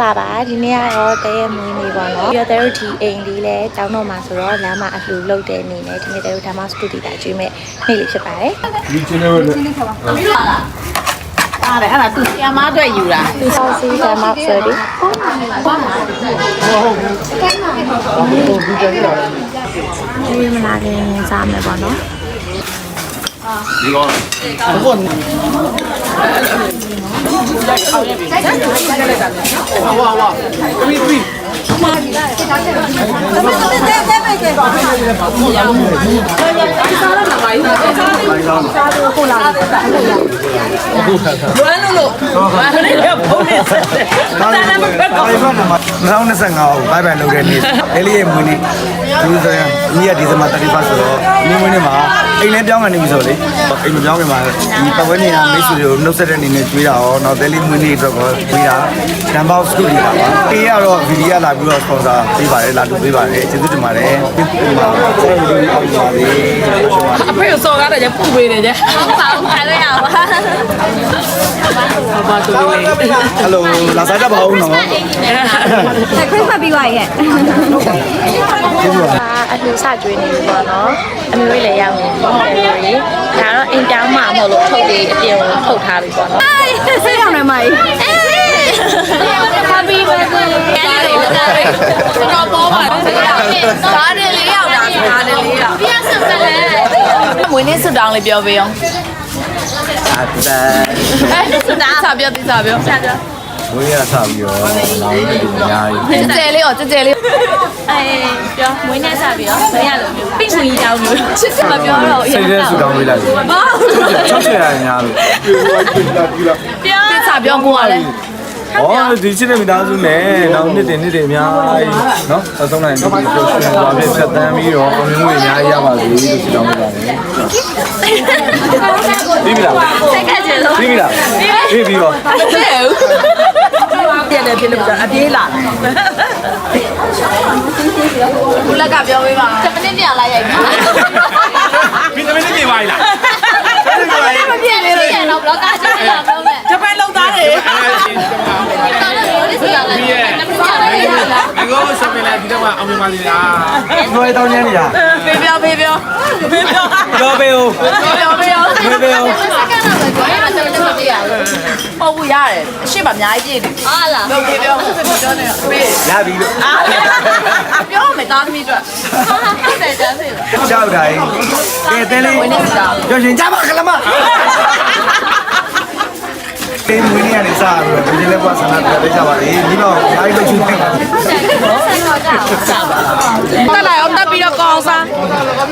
လာပါဒီနေ့ကတော့တဲရဲ့မွေးနေ့ပေါ့နော်ပြီးတော့တဲတို့ဒီအိမ်လေးလဲကျောင်းတော်မှာဆိုတော့လမ်းမှာအလှူလုပ်တဲ့အနေနဲ့ဒီနေ့တဲတို့ဓမ္မစတူဒီတာကျွေးမဲ့နေ့လေးဖြစ်ပါတယ်ဒီချင်းလေးပဲအားတယ်အဲ့ဒါသူဆရာမအတွက်ယူတာဒီဆောက်စီဓမ္မဆိုဒီဒီမလာခင်စားမယ်ပေါ့နော်ဒီကောဘုန်းဝါသမီး2025ဘိုင်ဘိုင်လုပ်တဲ့နေ့အဲလေးရဲ့မွေးနေ့ဒီဆိုရင်နေ့ရက်ဒီဇင်ဘာ31ဆိုတော့နေ့မွေးနေ့မှာအိမ်လဲပြောင်းကနေပြီဆိုလေအိမ်မပြောင်းခင်မှာဒီပတ်ဝန်းကျင်ကမိတ်ဆွေတွေကိုနှုတ်ဆက်တဲ့အနေနဲ့ကျွေးတာရောနောက်တဲလေးမွေးနေ့အတွက်ကိုကျွေးတာဒန်ဘောက်စတူဒီပါတေးရတော့ဗီဒီယိုလာပြီးတော့စပွန်ဆာပေးပါတယ်လာတူပေးပါတယ်ကျေးဇူးတင်ပါတယ်ဒီမှာဆက်ပြီးတော့အောင်ပါလေအဖေကိုစော်ကားတယ်ကျပူပေးတယ်ကျဟုတ်ပါဘူးခါလို့ရပါဘာတူလေးဟယ်လိုလာစားကြပါဦးနော်ခရစ်မတ်ပြီးသွားရဲ့အလှစကျွေးနေပြီပေါ့နော်အမျိုးလေးလည်းရောက်နေပြီဒါတော့အိမ်တောင်းမှာမဟုတ်လို့ထုတ်ပြီးအပြင်ကိုထုတ်ထားပြီပေါ့နော်ဆေးရောင်နေမှာHappy birthday တော့ပေါ်ပါစားတယ်လေးရောက်တာစားတယ်လေးရောက်ပြဆစလဲမွေးနေ့ဆွတောင်းလေးပြောပေးအောင်ဆွတောင်းစားပြောစားပြောဝေးရစားပြီးတော့လောင်းနေတယ်အများကြီးကျဲလေးရောကျဲလေးပြောမွေးနေ့စားပြီးတော့မရလို့ပိတ်ဝင်ကြီးတောင်းလို့ချစ်စမပြောတော့စိတ်ထဲဆူတောင်းပေးလိုက်ပြီဘာချောက်ချရများလို့ပြောစားပြောကိုကလည်းဒီချင်းတဲ့မိသားစုနဲ့နောက်နှစ်တင်အများကြီးเนาะအဆုံးနိုင်ဒီလိုရှင်သွားပြဖြတ်တန်းပြီးတော့အမျိုးမျိုးအများကြီးရပါစေလို့ဆုတောင်းပေးပါတယ်ပြီးပြီလားစိတ်ကကြလို့ပြီးပြီလားပြီးတော့မသိဘူးပြည့်တယ်ဖြစ်လို့အပြေးလာဘူးလက်ကပြောပေးပါ7မိနစ်ပြန်လာရိုက်ပြီပြီး7မိနစ်ပြင်ပါလားမပြည့်သေးလို့ရတော့ဘလော့ကချက်လာပြောမယ်ဂျပန်လုံသားတယ်ဒီကောဆက်ပြလိုက်ဒီတော့မှအောင်မြင်ပါလိမ့်လားဘယ်တောင်းနေရဖေးပြောပြောပေးဦးစက္ကန့်တော့ပဲပြောရမှာ7မိနစ်မပြည့်ရဘူးဟုတ်ဘူးရတယ်အရှိမအများကြီးပြည့်တယ်ဟာလားပြောဖေးပြောနေဖေးရပြီလို့ပြောမယ်သားသမီးတို့ဟုတ်တယ်ကြားစီကြောက်တိုင်းကဲတဲလေးပြောရှင်ကြပါခလမဒီမွေးနေ့ကနေစပြီးတော့ဒီလေးကဆန္ဒပြပေးကြပါလေဒီတော့အားလုံးချူနေပါတက်လာအောင်တက်ပြီးတော့ကောင်းစား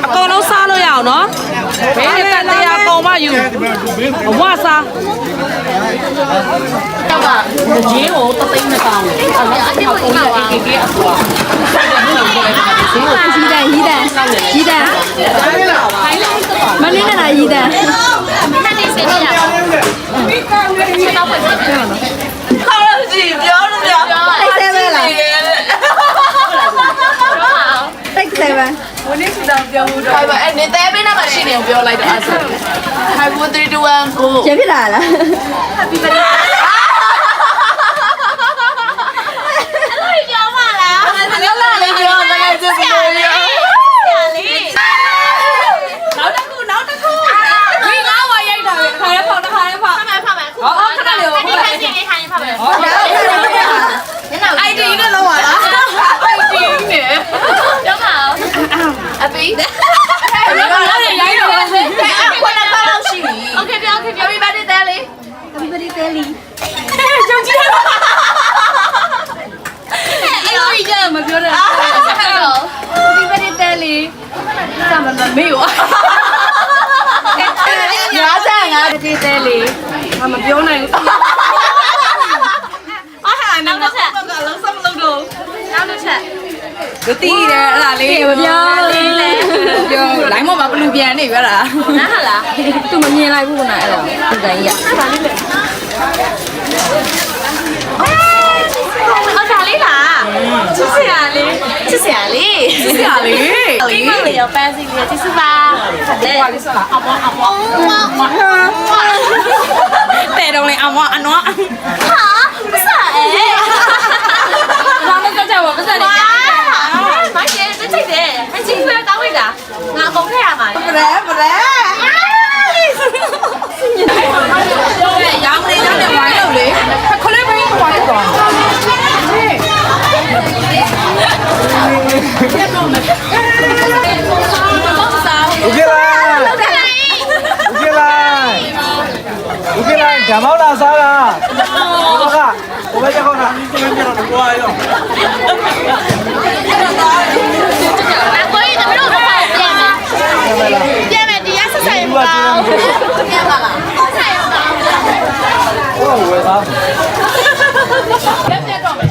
အကုန်လုံးစားလို့ရအောင်နော်ဘေးတက်တရားကုန်မှယူအဝစားတော့ကဂျင်းကိုတသိန်းနဲ့ကောင်းတယ်အဲ့ဒါအတစ်ကိုပါကေကေအကွာဟီးတန်မလေးနဲ့လာဟီးတန်မနေ့စနေရတော့တော့ဖွင့်ပြတယ်ခေါင်းလို့ကြည့်ပြောလို့ပြောတိတ်ဆဲပဲလားတိတ်ဆဲပဲဝင်းနေစတောင်ပြောမှုတော့အဲ့နေတဲပေးနာမရှိနေပြောလိုက်တော့အဲ့ဆို Happy 3 2 1 go ကျဖြစ်လာလား Happy birthday ပြောပါလားပြောလာလေပြောတကယ်ကြည့်ပြီးလို့ရနောက်တစ်ခုဒီငါဝါရိုက်တာပဲခါရဲဖောက်တစ်ခါရဲဖောက်ဖတ်မယ်ဟောခဏလေးကိုခိုင်းနေခိုင်းဖတ်မယ်ဟုတ်တယ် ID နဲ့လောက်ပါလား ID နဲ့ပြောပါဦးအပီးအဲ့ဒါလည်းရိုက်တော့အဲ့ခုနကလောက်ရှိပြီ Okay ပြော Happy birthday တဲလေး Happy birthday တဲလေးကြုံကြည့်အဲ့လိုကြမပြောနဲ့ Happy birthday တဲလေးစမမေးရောညာဆက်ငါဒီတဲလေးမပြောနိုင်ဘူးအားဟာနောက်တစ်ချက်အလုံးစမလုပ်တော့နောက်တစ်ချက်မသိတယ်အဲ့ဒါလေးမပြောလေးလေပြော line မှာဘလူပြန်နေပြီလားနားဟာလားသူမမြင်လိုက်ဘူးကနာအဲ့တော့ဒီတိုင်းရဒါလေးလေအော်ဒါလေးလားချစ်စရာလေးကိစ္စလေးရောပန်းစီလေးချစ်စပါတဲ့ကွာလေးစလားအမောတဲ့တော့လေအမောအနောဟာမစား ရောင်းနေတော့ဝိုင်းလို့လေခလေးဘင်းဝိုင်းတော့ Okay lah. Okay lah. Jamal lah salah. Apa? Apa je kau nak? Buat ayo. ကိုကြီးတမလို့တော့ပြန်မယ်ဒီရဆက်ဆိုင်ပါပြန်ပါလားဆိုင်ပါ Oh, weh lah.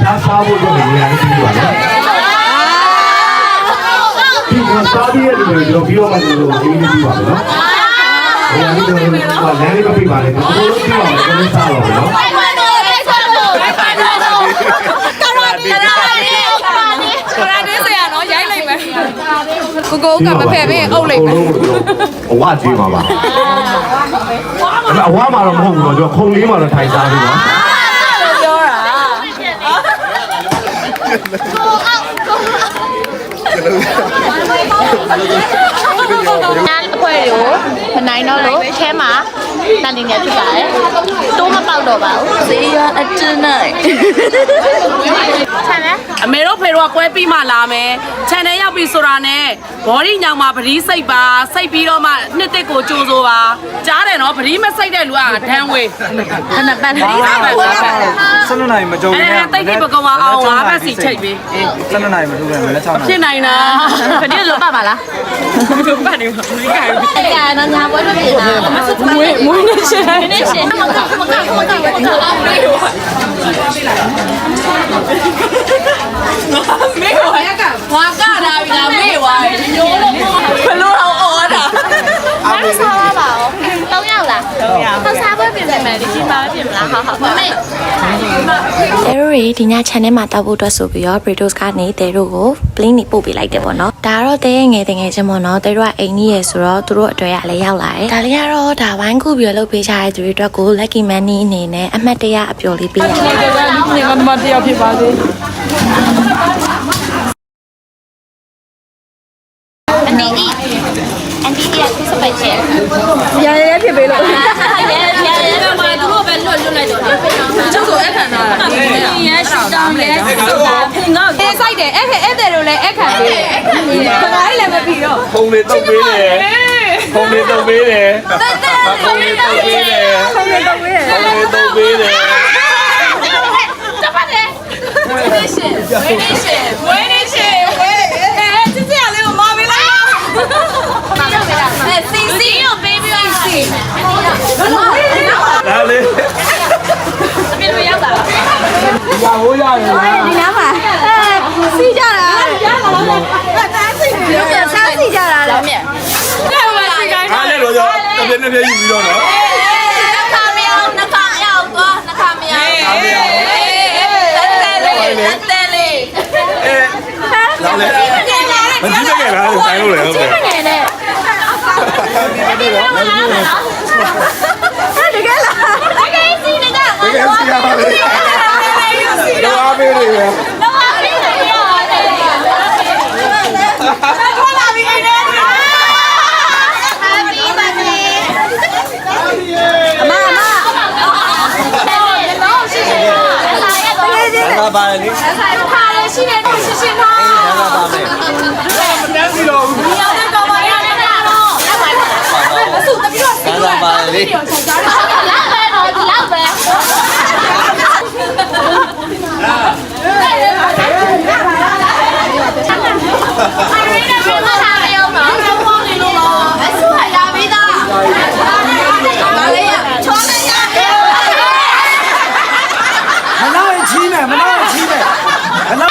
စားစားဖို့တော့နေရာကြီးပါနော်ဒီကစားပြီးရတယ်ကျွန်တော်ပြီးတော့မှကျွန်တော်ဒီနေ့ပြီးပါမယ်နော်။ဒီနေ့တော့လမ်းလေးမပြပါနဲ့။ဘယ်လိုလုပ်ပြပါလဲကျွန်တော်စားပါမယ်နော်။ ကိုကမဖက်ပဲအုပ်လိုက်မယ် အဝကြီးပါပါအဝမှာတော့မဟုတ်ဘူးတော့ကျွန်တော်ခုံလေးမှာတော့ထိုင်စားပြီးနော် ပြောတာ နားအဖွဲကိုမနိုင်တော့လို့အဲမှာတန်တင်နေဖြစ်ပါတယ်တိုးမပေါက်တော့ပါဘူးဈေးရအကျဉ်းနိုင်ဆန်လဲ အမေတို့ဖေတို့ကကွဲပြီးမှလာမယ် channel ရောက်ပြီဆိုတာနဲ့ဘော်ဒီညောင်မှာပတိစိတ်ပါစိတ်ပြီးတော့မှနှစ်တစ်ကိုကြိုးစိုးပါကြားတယ်နော်ပတိမစိတ်တဲ့လူကဒန်းဝေး ခဏပတ်လေး Selalu naik macam ni. တိတ်တိတ်ပကောင်အောင်ငါးဘက်စီချိတ်ပြီး Selalu naik macam ni. Mana cakap? ဖြစ်နိုင်တာ ခဏလို့ပတ်ပါလား ပတ်နေမှာမကြိုက်ဘူး အဲ့ဒါတော့ညာဘွဲ့ဖြစ်နေတာ မွေးနေရှင် နေရှင်မကမကမကမေဝါရကဝါကတာပြီလားမေဝါဘလို့အောင်အော်တာ အားမစားပါဘူး3ယောက်လား3ယောက်ဟုတ်စားပွဲပြင်မယ်ဒီချိန်မှာပြင်မလားဟုတ်ဟုတ်မေတဲရိုရီဒီည channel မှာတောက်ဖို့အတွက်ဆိုပြီးတော့ Bredos ကနေတဲရိုကို plane နေပို့ပေးလိုက်တယ်ပေါ့နော်ဒါကတော့တဲရဲ့ငယ်တငယ်ချင်းပေါ့နော်တဲရိုကအိမ်ကြီးရယ်ဆိုတော့သူတို့အတွက်ကလည်းရောက်လာတယ်ဒါလေးကတော့ဒါဝိုင်းခုပြီးတော့လုပ်ပေးကြတဲ့သူတွေအတွက်ကို lucky money အနေနဲ့အမှတ်တရအပျော်လေးပေးရတယ် နေမမတရားဖြစ်ပါစေ အန်တီအီကခုစပိုက်ချင် ရရရဖြစ်ပေးလို့ ရမှာသူတို့ပဲလွတ်လိုက်တော့ ကျုပ်ဆိုအခမ်းနာရရှိတောင်းလဲဆိုတာဖင်တော့အဲဆိုင်တယ်အဲ့တဲ့တို့လည်းအခမ်းပေးတယ်ခဏလေးလည်းမပြီးတော့ ခုံလေးတုပ်ပေးတယ်ခုံလေးတုပ်ပေးတယ်ခုံလေးတုပ်ပေးတယ် ဆုံးနေတော့ဝေး ခုံလေးတုပ်ပေးတယ် တပတ်တယ် ဝေးနေရှင်အဲစစ်စစ်လေးကိုမမလိုက်စီစီကိုပေးပြီးတော့စီ ဒါလေး ပြလို့ရောက်တာလား ရဟိုးရတယ် ဒီနားမှာစီကြတာရလာတော့စားစီကြတာလေမြတ် တဲ့မှာစီကိုင်း အားလည်းတော့တစ်ပြည့်နှစ်ပြည့်ယူပြီးတော့နော် နှခါမရောက်နှခါမရောက်တော့နှခါမရောက်တဲလေး အဲဒါလည်းမကြည့်ကြခဲ့လားဆိုင်လို့လေဟုတ်တယ် ငယ်နဲ့တကယ်လားတကယ်စီနေကြ တကယ်စီရပါလေတော့အားပေးနေရ တော့အလေးနဲ့ရတယ်ထွက်လာပြီအဲ့ဒါ Happy birthday အမရှိရှိဆိုင်ရတော့ Mana bayar ni? ဆိုင်ခါလေးရှိနေတော့ရှိရှိတော့ Mana bayar? တန်းစီတော့ ဒီရောက်တဲ့ကောင်မလေးနဲ့တော့လောက်ပါလားအစုတပြီးတော့ Mana bayar ni? လောက်ပဲတော့ဒီလောက်ပဲအားရနေပြီမထားရအောင်နော်ကျောင်းပေါင်းနေလို့တော့အစုကရပြီသားဒါလေးရချောနေရပြီ Mana yang Cina? Mana yang Cina? Mana?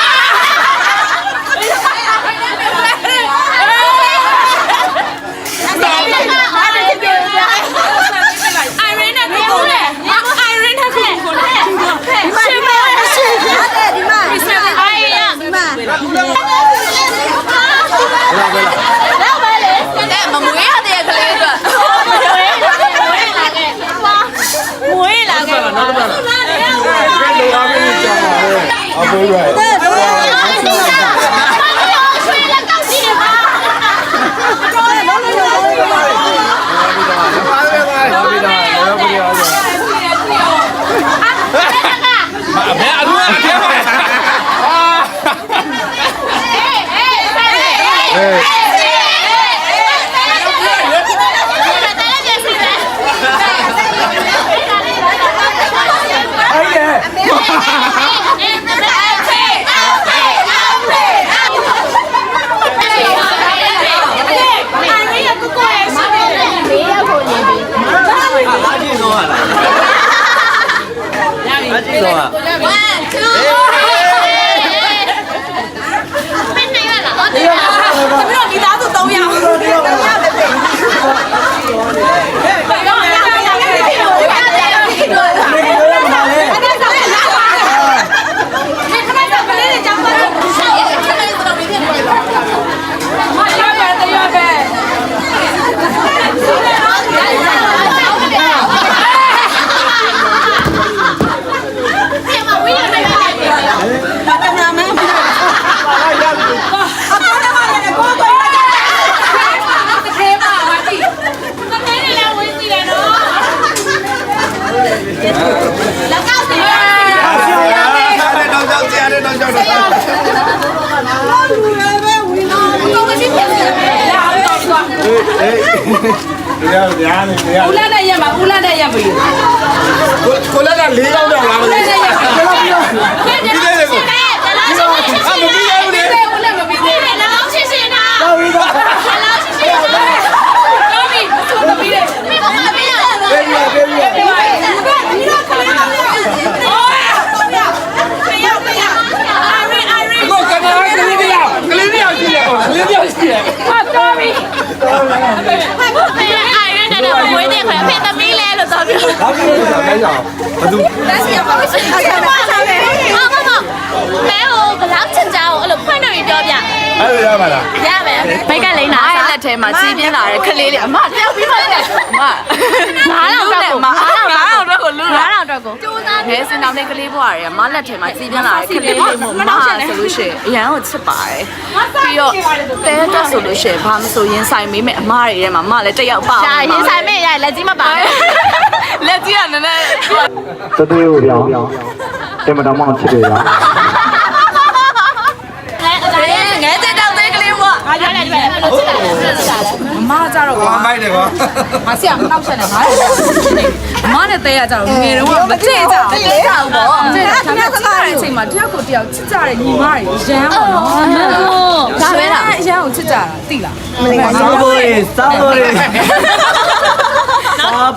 အိုင် တော့ เป็นไงล่ะอ๋อ ပြီးတော့မိသားစု300 ဦးလာတဲ့ရက်မှာဦးလာတဲ့ရက်ပြီ ကိုလည်းက၄ရောက်တော့လာမလို့ဒီနေ့ကို แต่ละชิ้นชิ้นชิ้นเลย ဦးလာမပြီးသေး แต่ละชิ้นชิ้นนะ တော်ပြီတော့ แต่ละชิ้นชิ้นเลย တော့ပြီသူမပြီးသေး ไม่บอกไม่ได้เลย ပြေးပြေး ကိုကနာကလေးတယောက်ကလေးတယောက်ရှိတယ်ကလေးတယောက်ရှိတယ် တော့ပြီ ไม่ไอ้เนี่ยเดี๋ยวมวยเด็กเขาเป็นตะมีเลยหรอตอนนี้ ဘာဖြစ်လဲလဲကြောင်ဘာသူ 但是也不是他才骂他呗没有ဘလောက်ချင်ကြအောင်အဲ့လိုဖွင့်နေပြီးပြောပြ အဲ့လိုရပါလား ရမယ်ဘိတ်ကလိမ့်တာ အားလက်ထဲမှာစီးပြင်းလာတဲ့ခလေးလေးအမတယောက်ပြီးမှတက်အမ 9000တော့ကို 9000တော့ကိုလူလာ 9000တော့ကိုစူးစမ်း ဘယ်စင်တောင်တဲ့ကလေးဘွားရယ်မလက်ထဲမှာစီးပြင်းလာတဲ့ခလေးလေးမို့မဆိုလို့ရှိရင်အရန်ကိုချစ်ပါတယ်ပြီးတော့တဲတက်ဆိုလို့ရှိရင်ဘာမဆိုရင်ဆိုင်မေးမယ်အမတွေထဲမှာမလည်းတယောက်ပါ ဒါရင်ဆိုင်မဲ့ရလက်ကြီးမပါဘူး လက်ကြီးကနည်းနည်း တသေးကိုပြောင်းတင်မတော်မှချစ်တယ်ဗျာ ငဲတဲ့တောင်တဲ့ကလေးဘွား အားရတယ်ဒီမှာလို့ချစ်တာလဲချစ်တာလဲ အမကြတော့ ဘာမိုက်တယ်ကွာ မဆရာမနောက်ဆက်နေပါအမနဲ့တဲရကြတော့ငယ်တော့မကြည့်ကြဘူးမကြည့်ကြဘူးပေါ့ဒါပေမဲ့စကားတဲ့အချိန်မှာတယောက်ကိုတယောက်ချစ်ကြတဲ့ညီမတွေရမ်းပါတော့ ဒါပဲလား အရန်ကိုချစ်ကြတာသိလား စားဖို့ရစားဖို့ရစား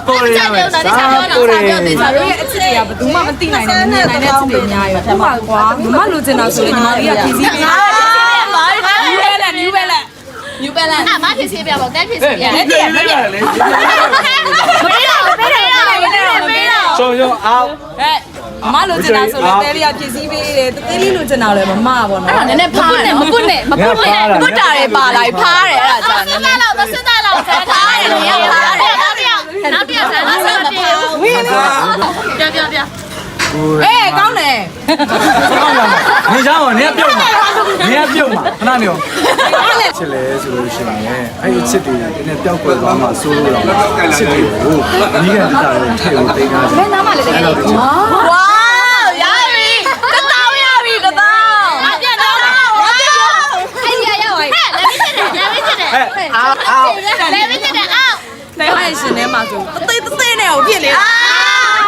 ဖို့ရစားဖို့ရ ဒါတို့ရဲ့အချစ်တွေကဘယ်သူမှမသိနိုင်တဲ့မြင်နိုင်တဲ့အချစ်တွေအများကြီးပဲဟုတ်ပါကွာမမလိုချင်တာဆိုရင်ညီမလေးကဖြည့်ဆည်းပေးတယ်new balance အဲ့မဖြစ်စီပြပါတက်ဖြစ်စီပြ လက်တည်းလက်တည်း လေ မေးတော့မေးတော့ ရှုံရှုံအောင် အမလိုချင်တာဆိုရင်တဲလေးကဖြည့်ဆည်းပေးတယ်တဲလေးလိုချင်တာလည်းမမပေါ့နော်အဲ့ဒါနည်းနည်းဖားတယ်မပွတ်နဲ့မပွတ်နဲ့ပွတ်တာတွေပါလာဖားတယ်အဲ့ဒါကြာနည်းနည်း တော့စတာလောက်ဆက်ထားတယ်ရပါတယ်နောက်တရားဆန်လာဆက်ပြေဝင်းပြ အေးကောင်းတယ် နေကြအောင်နေပြုတ်မှာနေပြုတ်မှာခဏနေအောင်ချစ်လဲဆိုလို့ရှိရင်အဲ့ဒီချစ်တွေနဲ့ပျောက်ကွယ်သွားမှာစိုးလို့တော့ချစ်တွေကိုဒီကတတားကိုထည့်လို့သိကားတယ် ဘယ်နားမှလည်းတကယ်ကြီးဝါရပြီတတောင်းရပြီတတောင်း အပြတ်တော့ဝါအဲ့ဒီရောက်ဟဲ့လက်မဖြစ်တယ် အား လက်မဖြစ်တယ်အော် နေဟိုင်ရှင်ထဲမှာဆိုတသိနဲ့ကိုဖြစ်လေ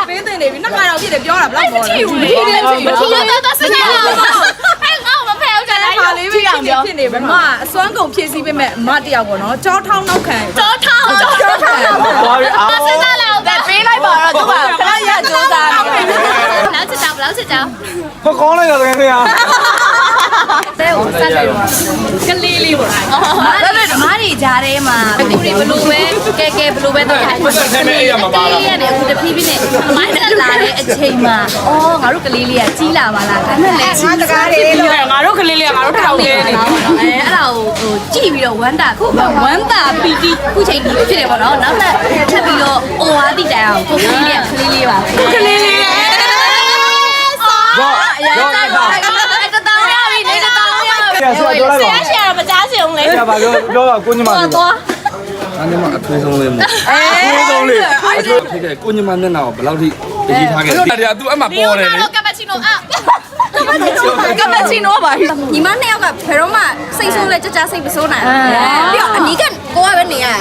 ပေးတင်နေပြီနှစ်ခါတော့ဖြစ်တယ်ပြောတာဘလောက်ပေါ်လဲဖြည်းဖြည်းချင်း မထီတော့စနေတော့ဟဲ့ငါ့မဖဲအောင်ကြတယ် ခါလေးပဲဖြစ်နေပဲမအစွမ်းကုန်ဖြည့်ဆည်းပေးမဲ့အမတယောက်ပေါ့နော်ကြောထောင်းနောက်ခံ ကြောထောင်း သွားပြီအား စတာလောက် ပေးလိုက်ပါတော့သူကခဏရကြိုးစားနေ လောက်ချစ်တာဘလောက်ချစ်တာ မကောင်းလိုက်တော့တကယ်ကြီး တဲ့ကိုစက်လိုက်တော့ကလေးလေးပေါ့လားဒါပေမဲ့ဓမ္မတွေကြားထဲမှာအခုတွေဘလို့ပဲကဲကဲဘလို့ပဲတော့ရတယ်ရတယ်အခုတဖြည်းဖြည်းနဲ့မိုင်းတက်လာတဲ့အချိန်မှာအော်ငါတို့ကလေးလေးကကြီးလာပါလားအဲ့နဲ့လည်းငါတကားလေးလို့ငါတို့ကလေးလေးကငါတို့ထောက်နေတယ်အဲ့ဒါကိုဟိုကြည့်ပြီးတော့ဝမ်းတာဝမ်းတာပီတီခုချိန်ကြီးဖြစ်တယ်ပေါ့နော်နောက်ထပ်ထပ်ပြီးတော့အိုဝါတိတိုင်အောင်ကိုကလေးလေးကကလေးလေးပါကလေးလေးရောအရာကြိုက်ပါတတောင်းရပြီနေတတောင်းရပြီ ဆရာပြောလိုက်ပါ ဆရာမကြားချင်ဘူးလေ ဆရာပါပြောပါကိုညီမလေးပါအဲ့ဒီမှာအထွေးဆုံးလေးမအထွေးဆုံးလေးအထွေးဖြစ်ခဲ့ကိုညီမမျက်နှာကိုဘယ်လောက်ထိရေးထားခဲ့လဲဒါက तू အမှပေါ်တယ်လေ ကပချီနိုအော် ကပချီနိုပါညီမနှစ်ယောက်ကဘယ်တော့မှစိတ်ဆိုးလဲကြကြစိတ်မဆိုးနိုင်ဘူးပြီးတော့အနီးကကိုကပဲနေရတယ်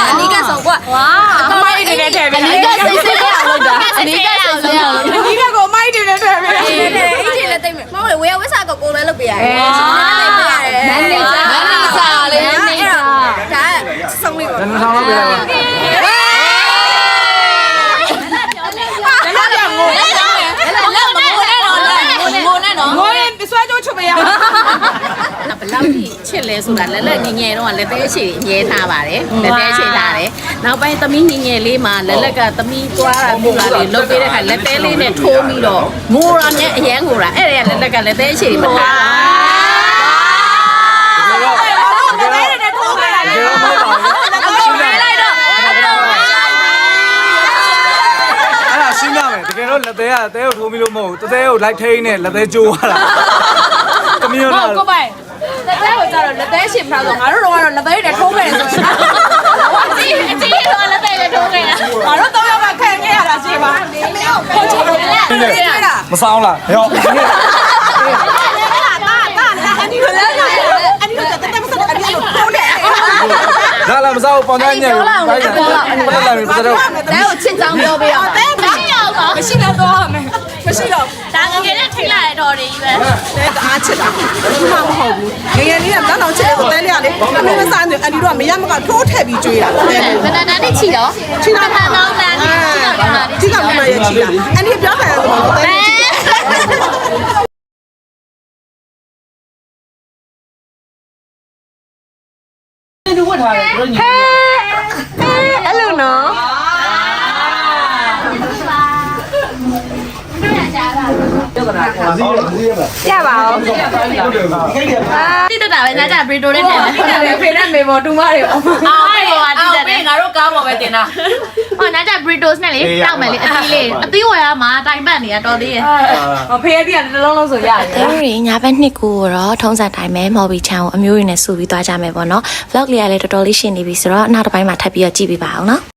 အနီးကဆိုကိုကဝါအမိုက်တွေနဲ့ထည့်ပြီးအနီးကစိတ်ဆိုးရအောင်လုပ်တာအနီးကစိတ်ဆိုးရအောင်အနီးကကိုအမိုက်တွေနဲ့ထည့်ပြီးအင်းကြီးလည်းတိတ်မယ်မဟုတ်လေဝေယဝဆာကိုလည်းလုပ်ပြရတယ်မန်နေဂျာလေးမန်နေဂျာဒါဆုံးလေးပါ 2000လောက်ပေးလိုက်ပါ လက် လဲဆိုတာလက်လက်ငငယ်တော့လက်သေးချေရဲထားပါတယ်လက်သေးချေထားတယ်နောက်ပိုင်းသမီးငငယ်လေးမှာလက်လက်ကသမီးသွားတာမျိုးလာလေးလုတ်ပေးတဲ့ခါလက်သေးလေးနဲ့ထိုးပြီးတော့ငိုရမြဲအရန်ငိုတာအဲ့ဒါလက်လက်ကလက်သေးချေမထားရှင်းရမယ်တကယ်တော့လက်သေးကတဲကိုထိုးပြီးလို့မဟုတ်ဘူးတဲကိုလိုက်ထိန်းနဲ့လက်သေးကျိုးသွားတာကမီယွန်လာကိုပိုင်လက်သေးကိုကျတော့လက်သေးရှင်ဖလားဆိုငါတို့တော့လက်သေးနဲ့ထိုးခဲ့တယ်ဆိုရင်အကြီးတော့လက်သေးနဲ့ထိုးခဲ့တာငါတို့တော့ရောက်ခံခဲ့ရတာရှိပါကိုချစ်တယ်လား မဆောင်လားဟေ့ဒါလာမစားဘူးပေါင်သားညက်ဘူးပိုင်းတယ်ပတ်လာပြီပတ်တော့ တဲကိုချစ်ချောင်းပြောပေးအောင်တဲမရှိအောင်ပါမရှိတော့တော့မယ်မရှိတော့ဒါငငယ်နဲ့ထိလာရတော့တယ်ကြီးပဲတဲအားချစ်တာဘူးမှမဟုတ်ဘူးငငယ်လေးကတောင်းတောင်းချစ်တယ်တဲလေးကလေအမေမစားနေအန်ဒီတော့မရမကထိုးထည့်ပြီးကျွေးတာတဲလေးဘယ်နာနဲ့ချီတော့ချီတော့တောင်းတန်းချီတော့မရချီတာအန်ဒီပြောတယ်ဆိုတော့တဲလေးအဲ့လိုနော်ရပါအောင်တိတတာပဲနားကြဘရီတိုလေးနဲ့ဖေးနဲ့မေမော်တူမတွေအောင်ဖေးပါတိတတယ်ငါတို့ကားပေါ်ပဲတင်တာဟောနားကြဘရီတိုစ်နဲ့လေတောက်မယ်လေအသီးလေးအသီးဝယ်ရမှာတိုင်ပတ်နေရတော်သေးရဲ့ဟောဖေးရတိကတစ်လုံးလုံးဆိုရတယ် Terry ညာဘက်နှစ်ကိုတော့ထုံးစံတိုင်းပဲမော်ဘီချန်ကိုအမျိုးရင်းနဲ့စုပြီးသွားကြမယ်ပေါ့နော် vlog လေးကလည်းတော်တော်လေးရှင်းနေပြီဆိုတော့နောက်တစ်ပိုင်းမှာထပ်ပြီးတော့ကြည့်ပြပါအောင်နော်